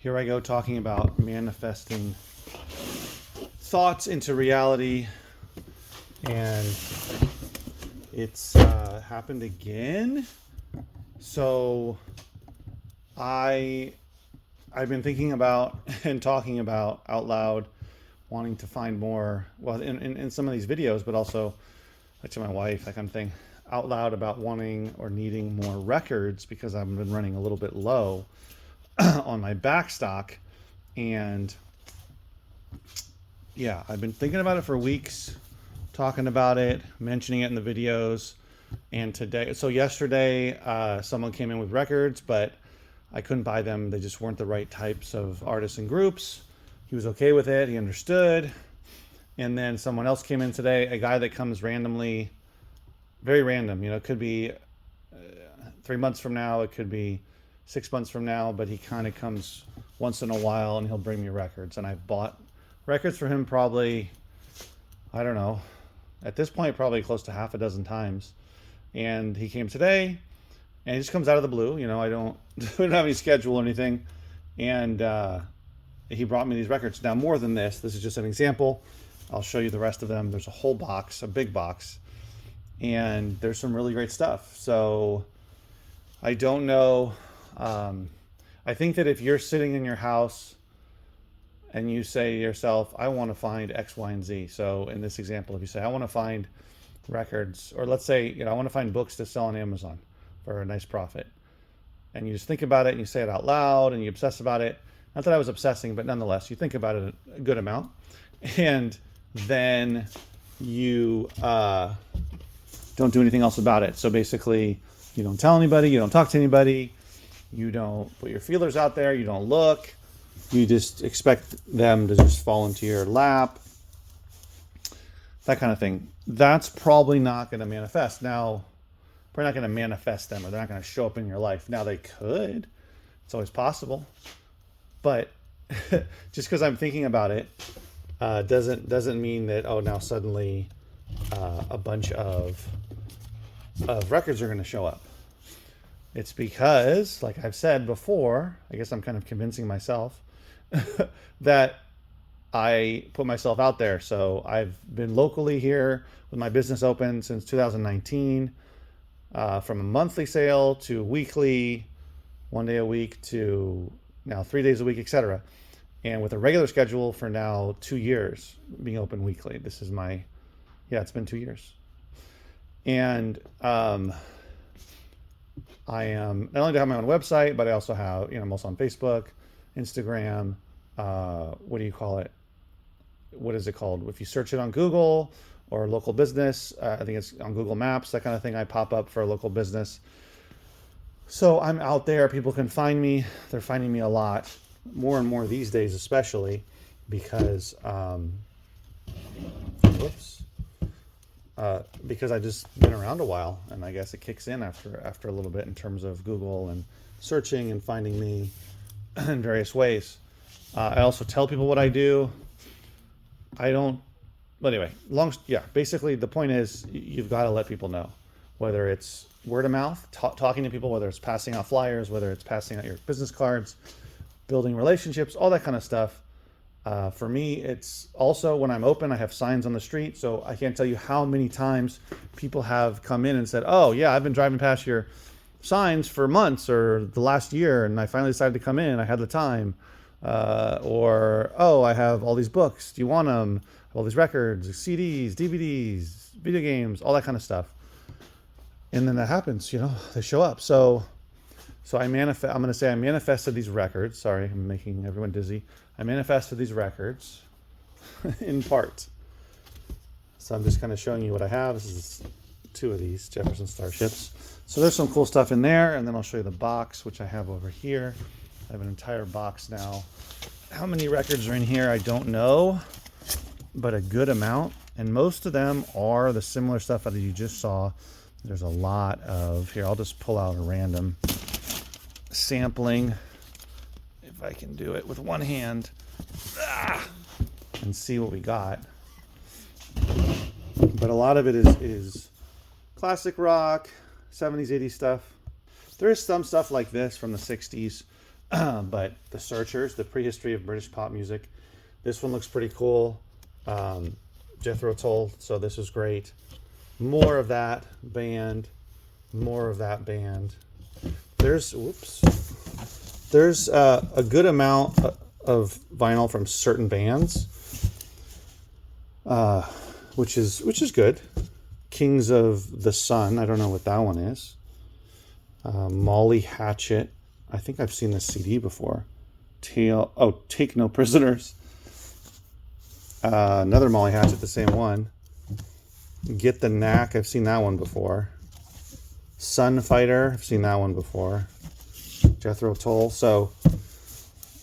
Here I go talking about manifesting thoughts into reality, and it's happened again. So I've been thinking about and talking about out loud, wanting to find more, well, in some of these videos, but also like to my wife, that kind of thing, out loud about wanting or needing more records because I've been running a little bit low on my back stock. And yeah, I've been thinking about it for weeks, talking about it, mentioning it in the videos. And yesterday, someone came in with records, but I couldn't buy them. They just weren't the right types of artists and groups. He was okay with it. He understood. And then someone else came in today, a guy that comes randomly, very random. It could be 3 months from now. It could be 6 months from now, but he kind of comes once in a while and he'll bring me records. And I've bought records for him probably, I don't know, at this point, probably close to half a dozen times. And he came today and he just comes out of the blue. I don't have any schedule or anything. And he brought me these records. Now, more than this is just an example. I'll show you the rest of them. There's a whole box, a big box, and there's some really great stuff. So I don't know. I think that if you're sitting in your house and you say to yourself, I want to find X, Y, and Z. So in this example, if you say, I want to find records, or let's say, I want to find books to sell on Amazon for a nice profit. And you just think about it and you say it out loud and you obsess about it. Not that I was obsessing, but nonetheless, you think about it a good amount. And then you don't do anything else about it. So basically, you don't tell anybody, you don't talk to anybody, you don't put your feelers out there, you don't look, you just expect them to just fall into your lap, that kind of thing. That's probably not going to manifest. Now, probably not going to manifest them, or they're not going to show up in your life. Now, they could. It's always possible. But just because I'm thinking about it doesn't mean that, now suddenly a bunch of records are going to show up. It's because, like I've said before, I guess I'm kind of convincing myself that I put myself out there. So I've been locally here with my business open since 2019, from a monthly sale to weekly, 1 day a week to now 3 days a week, etc. And with a regular schedule for now 2 years, being open weekly. This is it's been 2 years. And I am not only do I have my own website, but I also have, I'm also on Facebook, Instagram, what do you call it? What is it called? If you search it on Google or local business, I think it's on Google Maps, that kind of thing. I pop up for a local business. So I'm out there. People can find me. They're finding me a lot, more and more these days, especially because, because I just been around a while, and I guess it kicks in after a little bit in terms of Google and searching and finding me in various ways. I also tell people what I do. But anyway, basically the point is you've got to let people know, whether it's word of mouth, talking to people, whether it's passing out flyers, whether it's passing out your business cards, building relationships, all that kind of stuff. For me, it's also when I'm open, I have signs on the street. So I can't tell you how many times people have come in and said, oh yeah, I've been driving past your signs for months or the last year, and I finally decided to come in. I had the time. I have all these books. Do you want them? All these records, CDs, DVDs, video games, all that kind of stuff. And then that happens, they show up. So I manifested these records. Sorry, I'm making everyone dizzy. I manifested these records in part. So I'm just kind of showing you what I have. This is 2 of these Jefferson Starships. So there's some cool stuff in there. And then I'll show you the box, which I have over here. I have an entire box now. How many records are in here? I don't know, but a good amount. And most of them are the similar stuff that you just saw. There's a lot of, here, I'll just pull out a random sampling, if I can do it with one hand, and see what we got. But a lot of it is classic rock, 70s, 80s stuff. There is some stuff like this from the 60s, But the Searchers, the prehistory of British pop music. This one looks pretty cool. Jethro Tull, so this is great. More of that band. More of that band. There's a good amount of vinyl from certain bands, which is good. Kings of the Sun, I don't know what that one is. Molly Hatchet, I think I've seen this CD before. Take No Prisoners. Another Molly Hatchet, the same one. Get the Knack, I've seen that one before. Sunfighter, I've seen that one before. Jethro Tull. So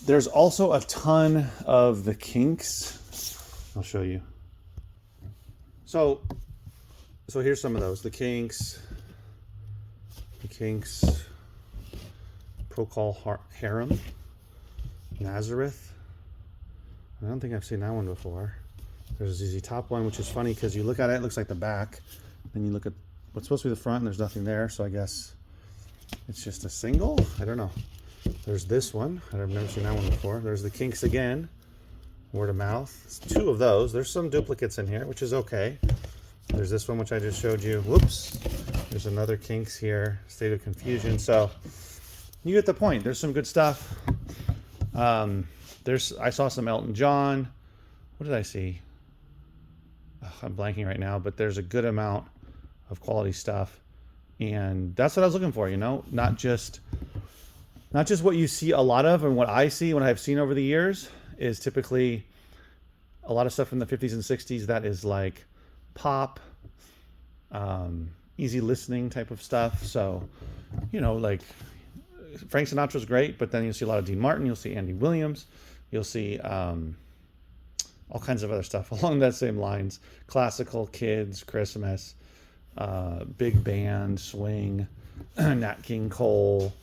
there's also a ton of the Kinks. I'll show you. So here's some of those. The Kinks, Procol Harum, Nazareth. I don't think I've seen that one before. There's a ZZ Top one, which is funny because you look at it, it looks like the back. Then you look at what's supposed to be the front, and there's nothing there. So I guess it's just a single. I don't know. There's this one. I've never seen that one before. There's the Kinks again. Word of mouth. It's two of those. There's some duplicates in here, which is okay. There's this one, which I just showed you. Whoops. There's another Kinks here. State of Confusion. So you get the point. There's some good stuff. I saw some Elton John. What did I see? I'm blanking right now, but there's a good amount of quality stuff. And that's what I was looking for, not just what you see a lot of, and what I see, what I've seen over the years is typically a lot of stuff from the 50s and 60s that is like pop, easy listening type of stuff. So, like Frank Sinatra's great, but then you'll see a lot of Dean Martin, you'll see Andy Williams, you'll see all kinds of other stuff along that same lines. Classical, kids, Christmas, big band, swing, Nat King Cole,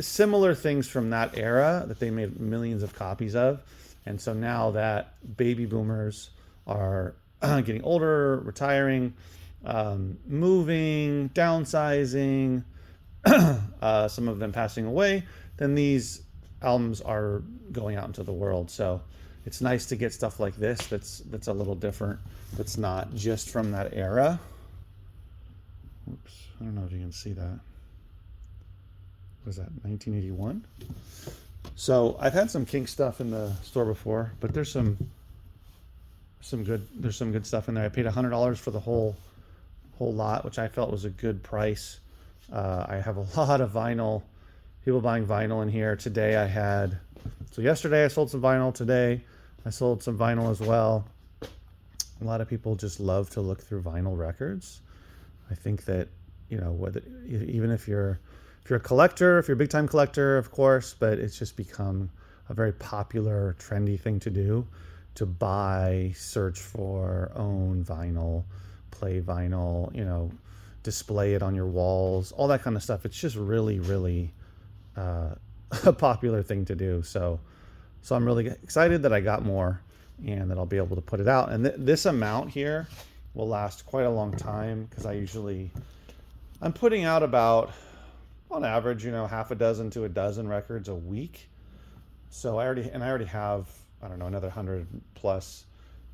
similar things from that era that they made millions of copies of. And so now that baby boomers are getting older, retiring, moving, downsizing, some of them passing away, then these albums are going out into the world. So it's nice to get stuff like this that's a little different, that's not just from that era. Oops, I don't know if you can see that. What is that, 1981? So I've had some Kink stuff in the store before, but there's some good stuff in there. I paid $100 for the whole lot, which I felt was a good price. I have a lot of vinyl, people buying vinyl in here. Yesterday I sold some vinyl. Today I sold some vinyl as well. A lot of people just love to look through vinyl records. I think that, even if you're a collector, if you're a big time collector, of course, but it's just become a very popular, trendy thing to do, to buy, search for, own vinyl, play vinyl, display it on your walls, all that kind of stuff. It's just really, really a popular thing to do. So I'm really excited that I got more and that I'll be able to put it out. And this amount here will last quite a long time, because I'm putting out about, on average, half a dozen to a dozen records a week. So I already have, I don't know, another 100 plus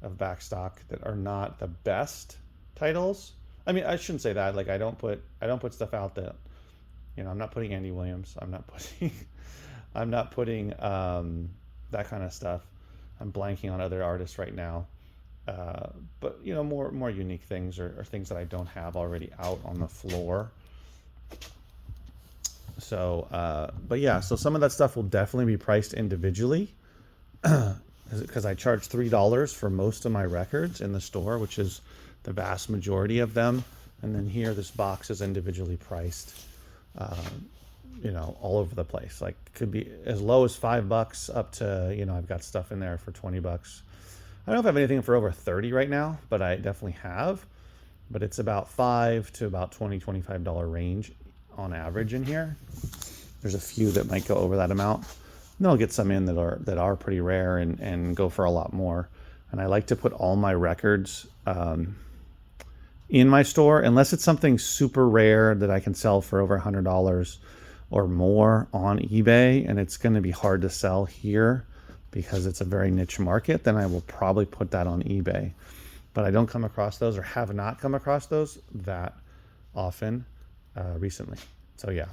of back stock that are not the best titles. I mean, I shouldn't say that. Like, I don't put stuff out that, I'm not putting Andy Williams. I'm not putting that kind of stuff. I'm blanking on other artists right now. But more unique things, or things that I don't have already out on the floor. So, but yeah, so some of that stuff will definitely be priced individually, because I charge $3 for most of my records in the store, which is the vast majority of them. And then here, this box is individually priced, all over the place. Like, could be as low as $5 up to, I've got stuff in there for $20. I don't know if I have anything for over 30 right now, but I definitely have. But it's about $5 to about $25 range on average in here. There's a few that might go over that amount. And then I'll get some in that are pretty rare and go for a lot more. And I like to put all my records in my store, unless it's something super rare that I can sell for over $100. or more on eBay, and it's going to be hard to sell here because it's a very niche market, then I will probably put that on eBay. But I don't come across those, or have not come across those that often recently. So yeah.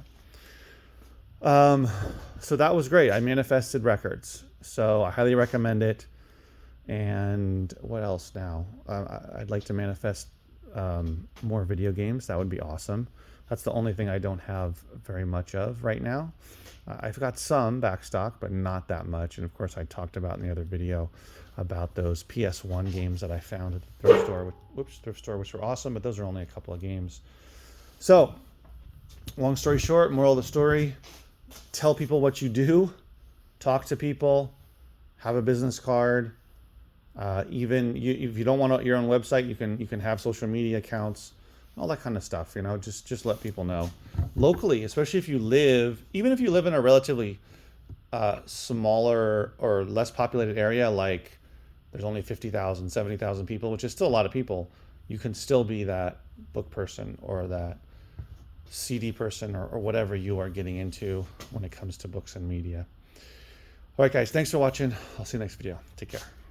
So that was great. I manifested records. So I highly recommend it. And what else now? I'd like to manifest more video games. That would be awesome. That's the only thing I don't have very much of right now. I've got some backstock, but not that much. And of course, I talked about in the other video about those PS1 games that I found at the thrift store, which were awesome, but those are only a couple of games. So, long story short, moral of the story, tell people what you do, talk to people, have a business card. Even if you don't want your own website, you can have social media accounts, all that kind of stuff. You know, just let people know locally, especially if you live, even if you live in a relatively smaller or less populated area, like there's only 50,000, 70,000 people, which is still a lot of people. You can still be that book person or that CD person or whatever you are getting into when it comes to books and media. All right, guys, thanks for watching. I'll see you next video. Take care.